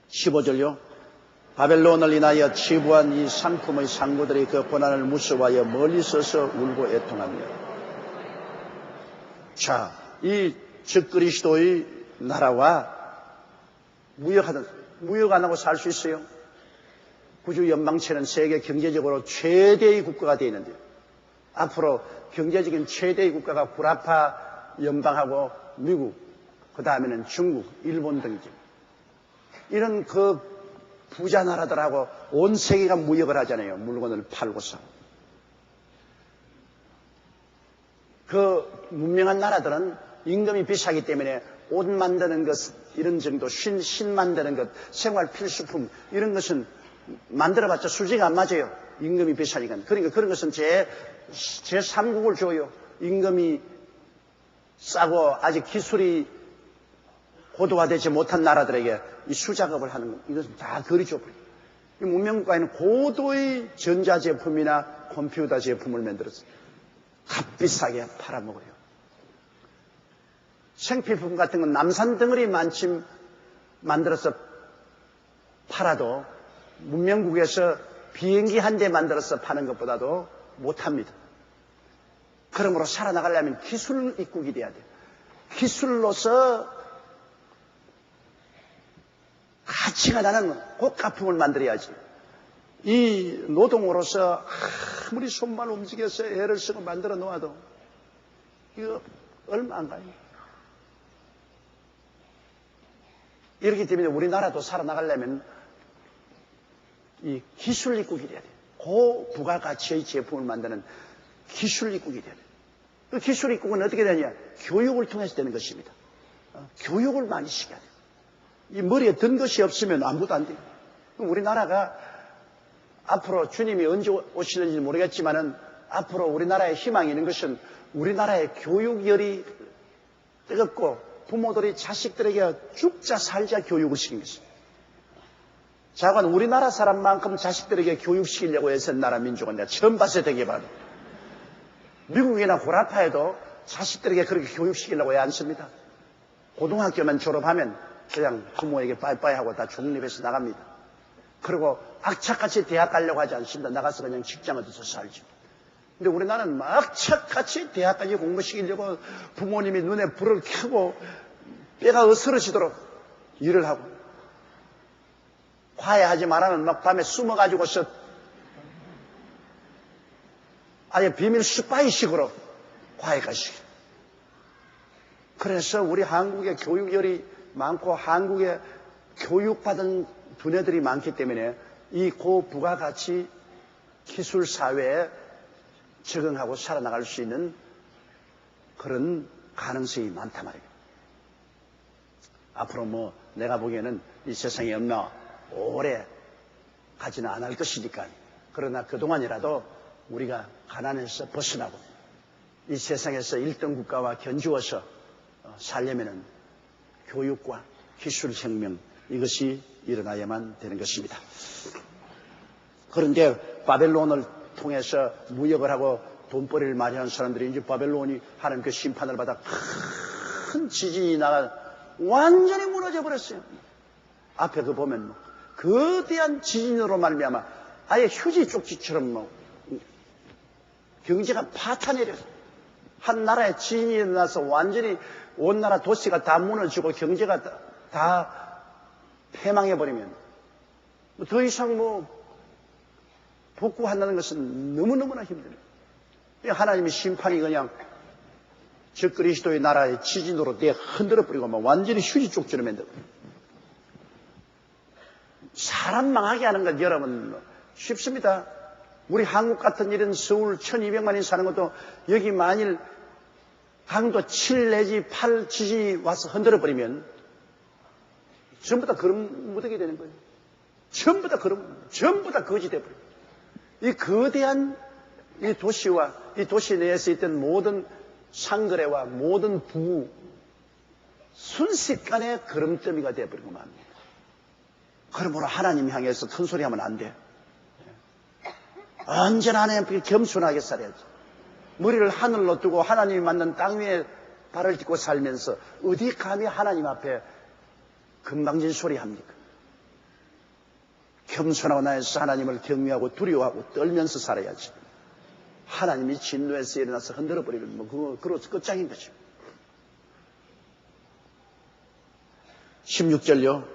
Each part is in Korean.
15절요. 바벨론을 인하여 치부한 이 상품의 상구들이 그 고난을 무서워하여 멀리 서서 울고 애통하며. 자, 이 적그리스도의 나라와 무역 안 하고 살 수 있어요? 구주 연방체는 세계 경제적으로 최대의 국가가 되어 있는데, 앞으로 경제적인 최대의 국가가 구라파 연방하고 미국, 그 다음에는 중국, 일본 등이죠. 이런 그 부자 나라들하고 온 세계가 무역을 하잖아요. 물건을 팔고 사고. 그 문명한 나라들은 임금이 비싸기 때문에 옷 만드는 것, 이런 정도, 신 만드는 것, 생활 필수품, 이런 것은 만들어봤자 수지가 안 맞아요. 임금이 비싸니까. 그러니까 그런 것은 제3국을 줘요. 임금이 싸고 아직 기술이 고도화되지 못한 나라들에게 이 수작업을 하는 것, 이것은 다 거리 줘버려요. 이 문명국가에는 고도의 전자제품이나 컴퓨터 제품을 만들어서 값비싸게 팔아먹어요. 생필품 같은 건 남산 덩어리 만침 만들어서 팔아도 문명국에서 비행기 한 대 만들어서 파는 것보다도 못합니다. 그러므로 살아나가려면 기술 입국이 돼야 돼요. 기술로서 가치가 나는 고가품을 만들어야지. 이 노동으로서 아무리 손만 움직여서 애를 쓰고 만들어 놓아도 이거 얼마 안 가요. 이렇기 때문에 우리나라도 살아나가려면 이 기술 입국이 돼야 돼요. 고부가가치의 제품을 만드는 기술 입국이 돼야 돼요. 그 기술 입국은 어떻게 되냐? 교육을 통해서 되는 것입니다. 교육을 많이 시켜야 돼요. 이 머리에 든 것이 없으면 아무것도 안 돼요. 우리나라가 앞으로 주님이 언제 오시는지 모르겠지만은 앞으로 우리나라의 희망이 있는 것은 우리나라의 교육열이 뜨겁고 부모들이 자식들에게 죽자 살자 교육을 시킨 것입니다. 자관 우리나라 사람만큼 자식들에게 교육시키려고 애쓴 나라 민족은 내가 처음 봤어요. 되게 봐도. 미국이나 구라파에도 자식들에게 그렇게 교육시키려고 애 안 씁니다. 고등학교만 졸업하면 그냥 부모에게 빠이빠이 하고 다 중립해서 나갑니다. 그리고 악착같이 대학 가려고 하지 않습니다. 나가서 그냥 직장 얻어서 살죠. 근데 우리나라는 악착같이 대학까지 공부시키려고 부모님이 눈에 불을 켜고 뼈가 으스러지도록 일을 하고, 화해하지 말라면 막 밤에 숨어가지고서 아예 비밀 스파이식으로 화해가 시켜요. 그래서 우리 한국의 교육열이 많고 한국에 교육받은 두뇌들이 많기 때문에 이 고부가가치 기술 사회에 적응하고 살아나갈 수 있는 그런 가능성이 많단 말이에요. 앞으로 내가 보기에는 이 세상에 얼마 오래 가지는 않을 것이니까. 그러나 그동안이라도 우리가 가난에서 벗어나고 이 세상에서 1등 국가와 견주어서 살려면은 교육과 기술혁명, 이것이 일어나야만 되는 것입니다. 그런데 바벨론을 통해서 무역을 하고 돈벌이를 마련한 사람들이 이제 바벨론이 하는 그 심판을 받아 큰 지진이 나가 완전히 무너져 버렸어요. 앞에 그 보면 거대한 지진으로 말미암아 아예 휴지 쪽지처럼 경제가 파탄내려서 한 나라에 지진이 일어나서 완전히 온 나라 도시가 다 무너지고 경제가 다 패망해버리면 더 이상 복구한다는 것은 너무너무나 힘들어요. 하나님의 심판이 그냥 저 그리스도의 나라의 지진으로 내 흔들어버리고 완전히 휴지 쪽지로 만들어버려요. 사람 망하게 하는 건 여러분 쉽습니다. 우리 한국 같은 이런 서울 1200만이 사는 것도 여기 만일 강도 7 내지 8 지진이 와서 흔들어버리면 전부 다 그럼 무더기 되는 거예요. 전부 다 거지 돼버려요. 이 거대한 이 도시와 이 도시 내에서 있던 모든 상거래와 모든 부부 순식간에 걸음더미가 되어버리고 맙니다. 그러므로 하나님 향해서 큰 소리 하면 안 돼요. 언제나 하나님 겸손하게 살아야죠. 머리를 하늘로 두고 하나님이 만든 땅 위에 발을 딛고 살면서 어디 감히 하나님 앞에 금방진 소리 합니까? 겸손하고 나에서 하나님을 경외하고 두려워하고 떨면서 살아야지. 하나님이 진노에서 일어나서 흔들어 버리면 뭐 그거 끝장인 거죠. 16절요.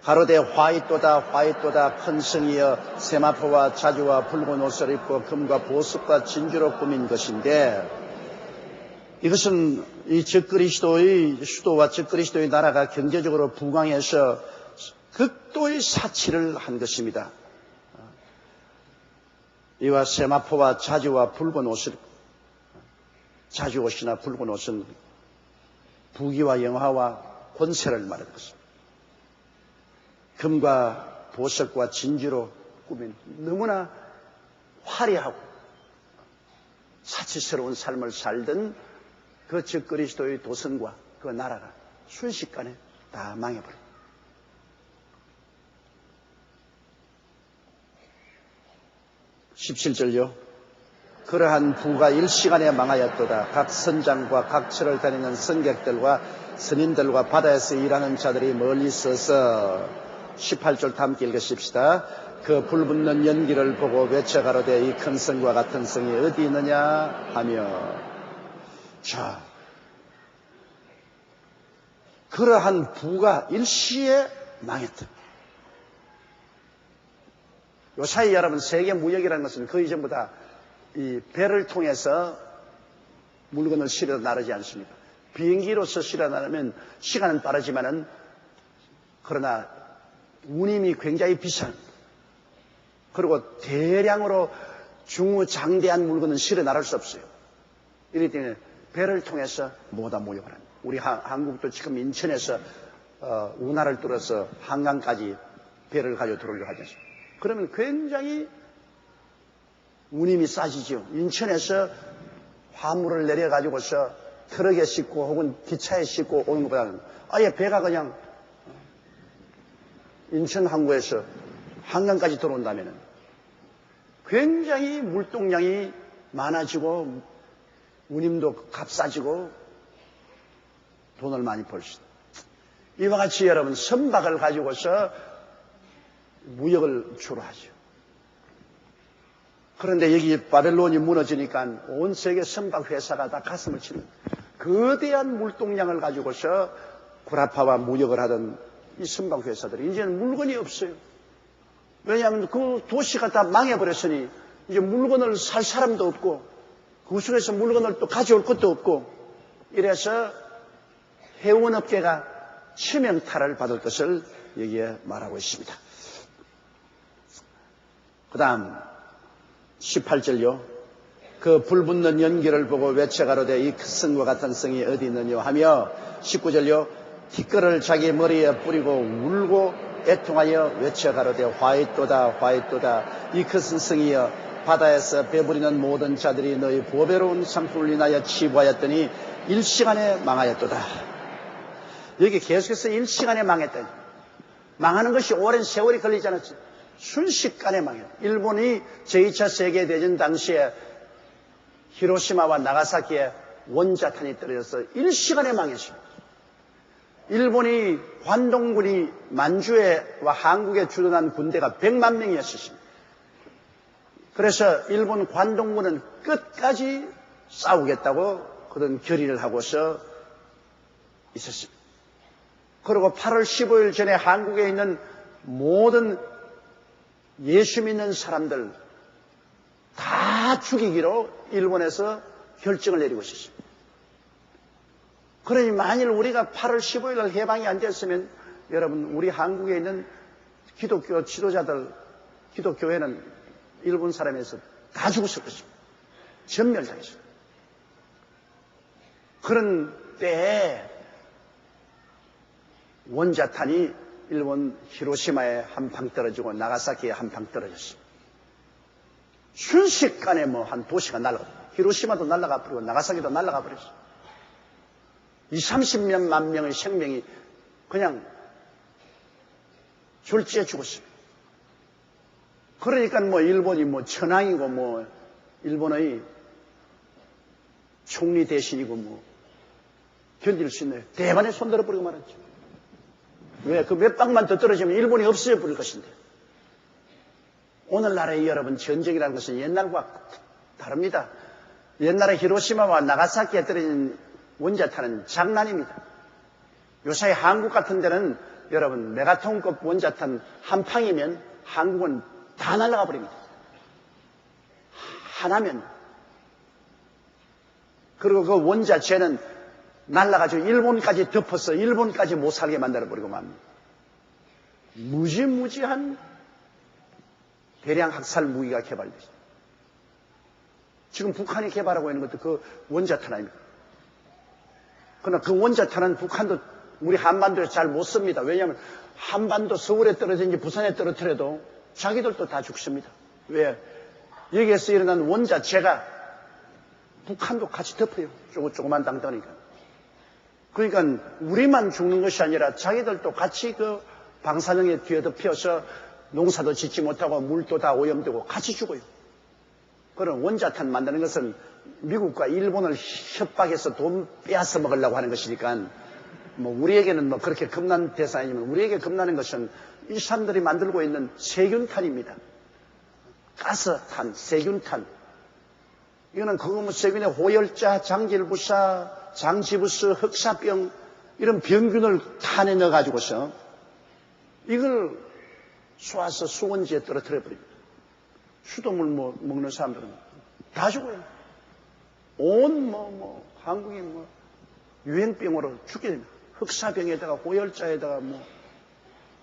가로되 화이또다 큰 성이여 세마포와 자주와 붉은 옷을 입고 금과 보석과 진주로 꾸민 것인데, 이것은 이 적그리스도의 수도와 적그리스도의 나라가 경제적으로 부강해서 극도의 사치를 한 것입니다. 이와 세마포와 자주와 붉은 옷을, 자주 옷이나 붉은 옷은 부귀와 영화와 권세를 말하는 것입니다. 금과 보석과 진주로 꾸민 너무나 화려하고 사치스러운 삶을 살던 그 적그리스도의 도성과 그 나라가 순식간에 다 망해버립니다. 17절요. 그러한 부가 일시간에 망하였도다. 각 선장과 각 처를 다니는 승객들과 선인들과 바다에서 일하는 자들이 멀리 서서 18절 함께 읽으십시다. 그 불붙는 연기를 보고 외쳐가로되 이 큰 성과 같은 성이 어디 있느냐 하며. 자, 그러한 부가 일시에 망했다. 요사이 여러분, 세계 무역이라는 것은 그 이전보다 이 배를 통해서 물건을 실어 나르지 않습니까? 비행기로서 실어 나르면 시간은 빠르지만은 그러나 운임이 굉장히 비싼, 그리고 대량으로 중후장대한 물건은 실어 나를 수 없어요. 이렇기 때문에 배를 통해서 모두 모욕을 합니다. 우리 한국도 지금 인천에서 운하를 뚫어서 한강까지 배를 가지고 들어오려고 하지 않습니까? 그러면 굉장히 운임이 싸지죠. 인천에서 화물을 내려가지고서 트럭에 싣고 혹은 기차에 싣고 오는 것보다는 아예 배가 그냥 인천 항구에서 한강까지 들어온다면 굉장히 물동량이 많아지고 운임도 값싸지고 돈을 많이 벌 수 있다. 이와 같이 여러분, 선박을 가지고서 무역을 주로 하죠. 그런데 여기 바벨론이 무너지니까 온 세계 선박 회사가 다 가슴을 치는 거대한 물동량을 가지고서 구라파와 무역을 하던 이 선박 회사들이 이제는 물건이 없어요. 왜냐하면 그 도시가 다 망해버렸으니 이제 물건을 살 사람도 없고 그 속에서 물건을 또 가져올 것도 없고, 이래서 해운업계가 치명타를 받을 것을 여기에 말하고 있습니다. 그 다음 18절요. 그 불붙는 연기를 보고 외쳐가로되 이 성과 같은 성이 어디 있느냐 하며 19절요. 티끌을 자기 머리에 뿌리고 울고 애통하여 외쳐가로되 화이또다 이 큰 성이여 바다에서 배부리는 모든 자들이 너희 보배로운 상품을 인하여 치부하였더니 일시간에 망하였도다. 여기 계속해서 일시간에 망했다니. 망하는 것이 오랜 세월이 걸리지 않았지. 순식간에 망했다. 일본이 제2차 세계대전 당시에 히로시마와 나가사키에 원자탄이 떨어져서 일시간에 망했습니다. 일본이 관동군이 만주에와 한국에 주둔한 군대가 100만 명이었습니다. 그래서 일본 관동군은 끝까지 싸우겠다고 그런 결의를 하고서 있었습니다. 그리고 8월 15일 전에 한국에 있는 모든 예수 믿는 사람들 다 죽이기로 일본에서 결정을 내리고 있었습니다. 그러니 만일 우리가 8월 15일 날 해방이 안 됐으면 여러분, 우리 한국에 있는 기독교 지도자들, 기독교회는 일본 사람에서 다 죽었을 것입니다. 전멸당했습니다. 그런 때에 원자탄이 일본 히로시마에 한 방 떨어지고 나가사키에 한 방 떨어졌습니다. 순식간에 한 도시가 날아가, 히로시마도 날아가 버리고 나가사키도 날아가 버렸어요. 20-30만 명의 생명이 그냥 졸지에 죽었습니다. 그러니까 일본이 천황이고 일본의 총리 대신이고 견딜 수 있나요? 대만에 손들어 버리고 말았죠. 왜? 그 몇 방만 더 떨어지면 일본이 없어져 버릴 것인데. 오늘날의 여러분 전쟁이라는 것은 옛날과 다릅니다. 옛날에 히로시마와 나가사키에 떨어진 원자탄은 장난입니다. 요새 한국 같은 데는 여러분 메가톤급 원자탄 한 팡이면 한국은 다 날아가 버립니다. 하나면. 그리고 그 원자재는 날아가지고 일본까지 덮어서 일본까지 못 살게 만들어버리고 맙니다. 무지무지한 대량 학살 무기가 개발됐습니다. 지금 북한이 개발하고 있는 것도 그 원자탄 아닙니까? 그러나 그 원자탄은 북한도 우리 한반도에서 잘 못 씁니다. 왜냐하면 한반도 서울에 떨어진지 부산에 떨어뜨려도 자기들도 다 죽습니다. 왜? 여기에서 일어난 원자재가 북한도 같이 덮어요. 조그만 땅덩이니까. 그러니까 우리만 죽는 것이 아니라 자기들도 같이 그 방사능에 뒤덮여서 농사도 짓지 못하고 물도 다 오염되고 같이 죽어요. 그런 원자탄 만드는 것은 미국과 일본을 협박해서 돈 빼앗아 먹으려고 하는 것이니까 뭐 우리에게는 뭐 그렇게 겁나는 대상이 아니면 우리에게 겁나는 것은 이 사람들이 만들고 있는 세균탄입니다. 가스탄, 세균탄. 이거는 그거 뭐 세균의 호열자, 장질부사, 장지부스, 흑사병 이런 병균을 탄에 넣어가지고서 이걸 쏘아서 수원지에 떨어뜨려 버립니다. 수돗물 먹는 사람들은 다 죽어요. 온 한국이 유행병으로 죽게 됩니다. 흑사병에다가 호열자에다가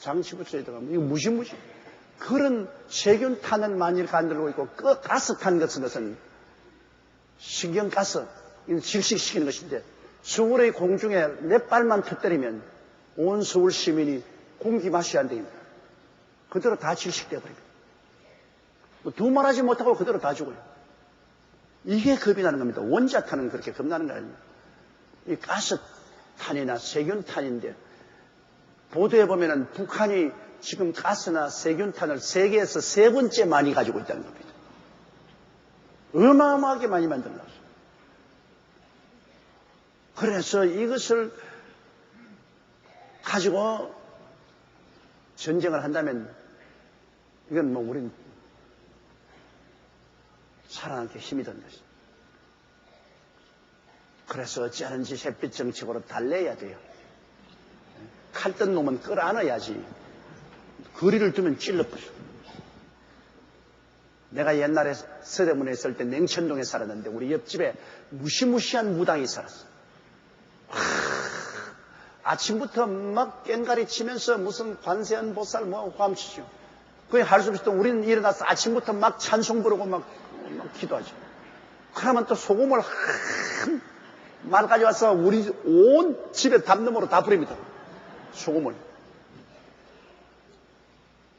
장치부스에다가 이거 무시무시. 그런 세균탄을 많이 만들고 있고 그 가스탄 같은 것은 신경가스, 질식시키는 것인데 서울의 공중에 몇 발만 터뜨리면 온 서울 시민이 공기 마셔야 안 됩니다. 그대로 다 질식되어 버립니다. 두말하지 못하고 그대로 다 죽어요. 이게 겁이 나는 겁니다. 원자탄은 그렇게 겁나는 거 아닙니다. 이 가스탄이나 세균탄인데 보도에 보면은 북한이 지금 가스나 세균탄을 세계에서 3번째 많이 가지고 있다는 겁니다. 어마어마하게 많이 만들어놨어요. 그래서 이것을 가지고 전쟁을 한다면 이건 우린 살아남기 힘이 든 것입니다. 그래서 어찌하는지 햇빛 정책으로 달래야 돼요. 칼든 놈은 끌어안아야지. 거리를 두면 찔러버려. 내가 옛날에 서대문에 있을 때 냉천동에 살았는데 우리 옆집에 무시무시한 무당이 살았어. 아침부터 막 꽹가리 치면서 무슨 관세음 보살 화음치죠. 그게 할 수 없이 또 우리는 일어나서 아침부터 막 찬송 부르고 막 기도하죠. 그러면 또 소금을 한 말 가져와서 우리 온 집에 담너머로 다 뿌립니다. 소금을.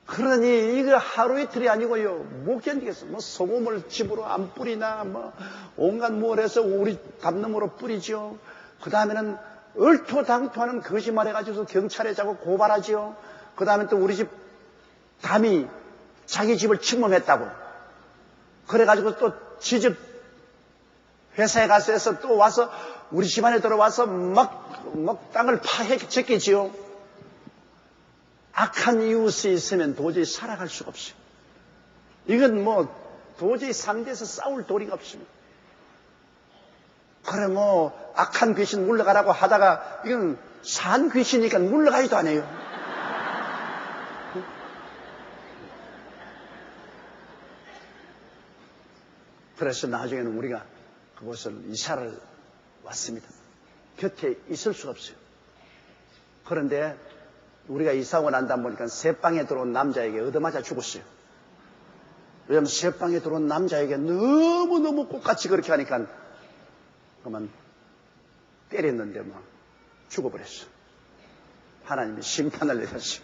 그러니 이거 하루 이틀이 아니고요. 못 견디겠어. 소금을 집으로 안 뿌리나 온갖 뭘 해서 우리 담너머로 뿌리죠. 그 다음에는 얼토당토하는 거짓말 해가지고 경찰에 자꾸 고발하지요. 그 다음에 또 우리 집 담이 자기 집을 침범했다고. 그래가지고 또 지집 회사에 가서 해서 또 와서 우리 집안에 들어와서 막 땅을 파헤쳤겠지요. 악한 이웃이 있으면 도저히 살아갈 수가 없어요. 이건 도저히 상대에서 싸울 도리가 없습니다. 그래 악한 귀신 물러가라고 하다가 이건 산 귀신이니까 물러가지도 않아요. 그래서 나중에는 우리가 그곳을 이사를 왔습니다. 곁에 있을 수가 없어요. 그런데 우리가 이사하고 난 다음 보니까 새방에 들어온 남자에게 얻어맞아 죽었어요. 왜냐하면 새방에 들어온 남자에게 너무너무 똑같이 그렇게 하니까 그만 때렸는데 죽어버렸어. 하나님이 심판을 내렸어요.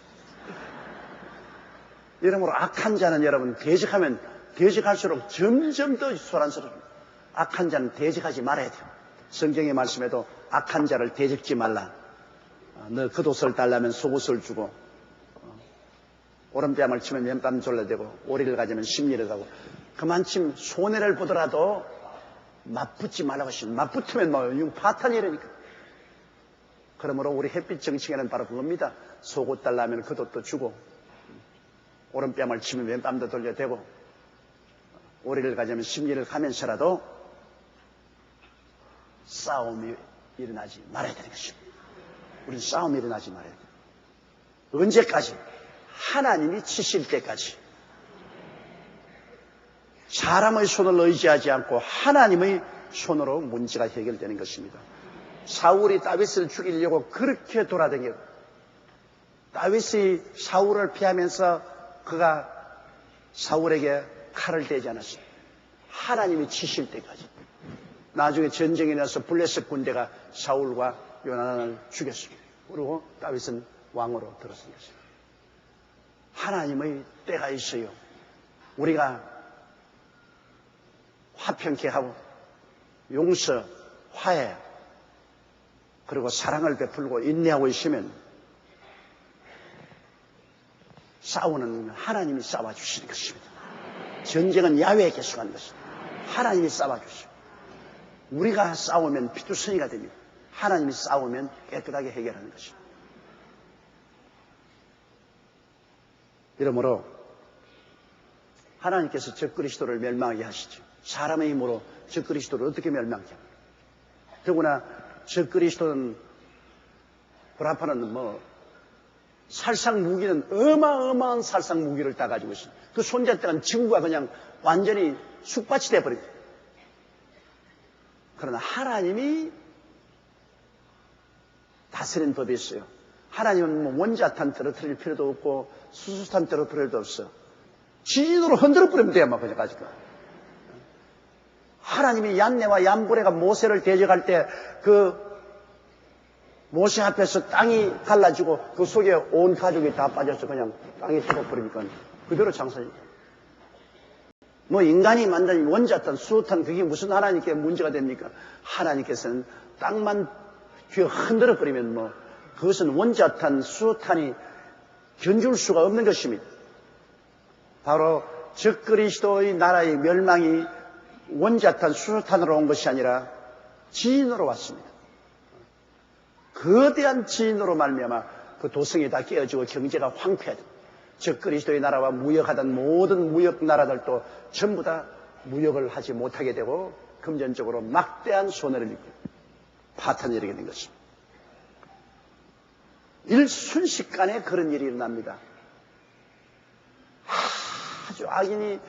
이러므로 악한 자는 여러분 대적하면 대적할수록 점점 더 소란스러워요. 악한 자는 대적하지 말아야 돼요. 성경의 말씀에도 악한 자를 대적지 말라. 너 겉옷을 달라면 속옷을 주고 오른뺨을 치면 왼뺨 졸라대고 오리를 가지면 심리를 가고 그만큼 손해를 보더라도 맞붙지 말라고 하시면 맞붙으면 파탄이라니까. 그러므로 우리 햇빛 정치에는 바로 그겁니다. 속옷 달라면 겉옷도 주고 오른뺨을 치면 왼뺨도 돌려대고, 오리를 가자면 심리를 가면서라도 싸움이 일어나지 말아야 되는 것입니다. 우리는 싸움이 일어나지 말아야 돼요. 언제까지? 하나님이 치실 때까지. 사람의 손을 의지하지 않고 하나님의 손으로 문제가 해결되는 것입니다. 사울이 다윗을 죽이려고 그렇게 돌아다니고, 다윗이 사울을 피하면서 그가 사울에게 칼을 대지 않았습니다. 하나님이 치실 때까지. 나중에 전쟁이 나서 블레셋 군대가 사울과 요나단을 죽였습니다. 그리고 다윗은 왕으로 들어선 것입니다. 하나님의 때가 있어요. 우리가 화평케 하고 용서, 화해, 그리고 사랑을 베풀고 인내하고 있으면 싸우는 하나님이 싸워주시는 것입니다. 전쟁은 야훼에게 속한 것입니다. 하나님이 싸워주시고, 우리가 싸우면 피투성이가 됩니다. 하나님이 싸우면 깨끗하게 해결하는 것입니다. 이러므로 하나님께서 적그리스도를 멸망하게 하시죠. 사람의 힘으로 적그리스도를 어떻게 멸망하게 합니까? 더구나 적그리스도는, 브라파는 살상 무기는 어마어마한 살상 무기를 다 가지고 있습니다. 그 손잡다간 지구가 그냥 완전히 쑥밭이 되어버립니다. 그러나 하나님이 다스리는 법이 있어요. 하나님은 원자탄 떨어뜨릴 필요도 없고 수소탄 떨어뜨릴 필요도 없어. 지진으로 흔들어 버리면 돼요, 그냥 가지고. 하나님이 얀네와 얀브레가 모세를 대적할 때 그 모세 앞에서 땅이 갈라지고 그 속에 온 가족이 다 빠져서 그냥 땅에 죽어버리니까 그대로 장사입니다. 인간이 만든 원자탄, 수소탄, 그게 무슨 하나님께 문제가 됩니까? 하나님께서는 땅만 쥐어 흔들어 버리면 그것은 원자탄, 수소탄이 견줄 수가 없는 것입니다. 바로 적그리스도의 나라의 멸망이 원자탄, 수소탄으로 온 것이 아니라 지진으로 왔습니다. 거대한 지진으로 말미암아 그 도성이 다 깨어지고 경제가 황폐해집니다. 적그리스도의 나라와 무역하던 모든 무역 나라들도 전부 다 무역을 하지 못하게 되고 금전적으로 막대한 손해를 입고 파탄이 일어나게 된 것입니다. 일순식간에 그런 일이 일어납니다. 아주 악인이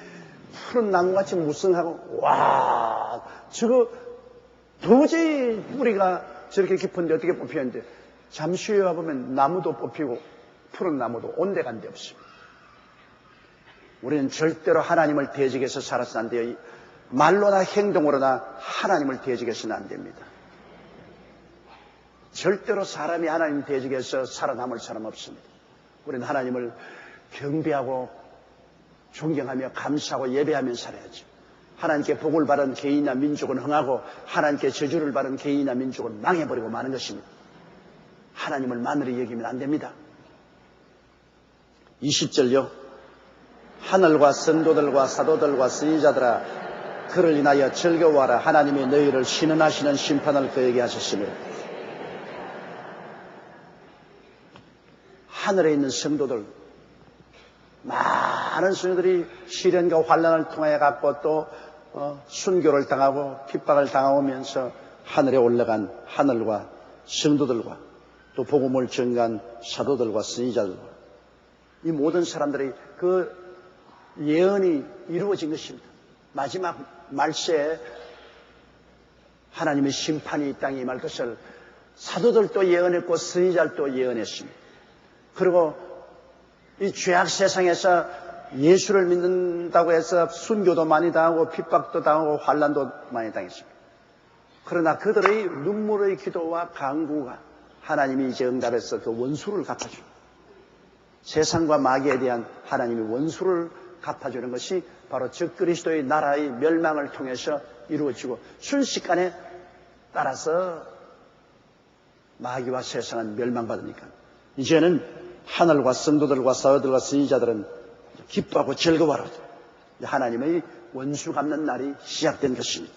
푸른 나무같이 무성하고, 와, 저거 도저히 뿌리가 저렇게 깊은데 어떻게 뽑히는데, 잠시 후에 와보면 나무도 뽑히고 푸른 나무도 온데간데 없습니다. 우리는 절대로 하나님을 대적해서 살아서는 안 돼요. 말로나 행동으로나 하나님을 대적해서는 안 됩니다. 절대로 사람이 하나님 대적해서 살아남을 사람 없습니다. 우리는 하나님을 경배하고 존경하며 감사하고 예배하며 살아야죠. 하나님께 복을 받은 개인이나 민족은 흥하고 하나님께 저주를 받은 개인이나 민족은 망해버리고 마는 것입니다. 하나님을 만으로 여기면 안 됩니다. 20절요. 하늘과 성도들과 사도들과 선지자들아, 그를 인하여 즐거워하라. 하나님이 너희를 신원하시는 심판을 그에게 하셨으므로. 하늘에 있는 성도들, 많은 성도들이 시련과 환난을 통해 갖고 또 순교를 당하고 핍박을 당하면서 하늘에 올라간 하늘과 성도들과 또 복음을 전가한 사도들과 선지자들과 이 모든 사람들이 그 예언이 이루어진 것입니다. 마지막 말세에 하나님의 심판이 이 땅에 임할 것을 사도들도 예언했고 선지자들도 예언했습니다. 그리고 이 죄악 세상에서 예수를 믿는다고 해서 순교도 많이 당하고 핍박도 당하고 환난도 많이 당했습니다. 그러나 그들의 눈물의 기도와 간구가 하나님이 이제 응답해서 그 원수를 갚아줍니다. 세상과 마귀에 대한 하나님의 원수를 갚아주는 것이 바로 적그리스도의 나라의 멸망을 통해서 이루어지고 순식간에 따라서 마귀와 세상은 멸망받으니까 이제는 하늘과 성도들과 사도들과 선지자들은 기뻐하고 즐거워하라. 하나님의 원수 갚는 날이 시작된 것입니다.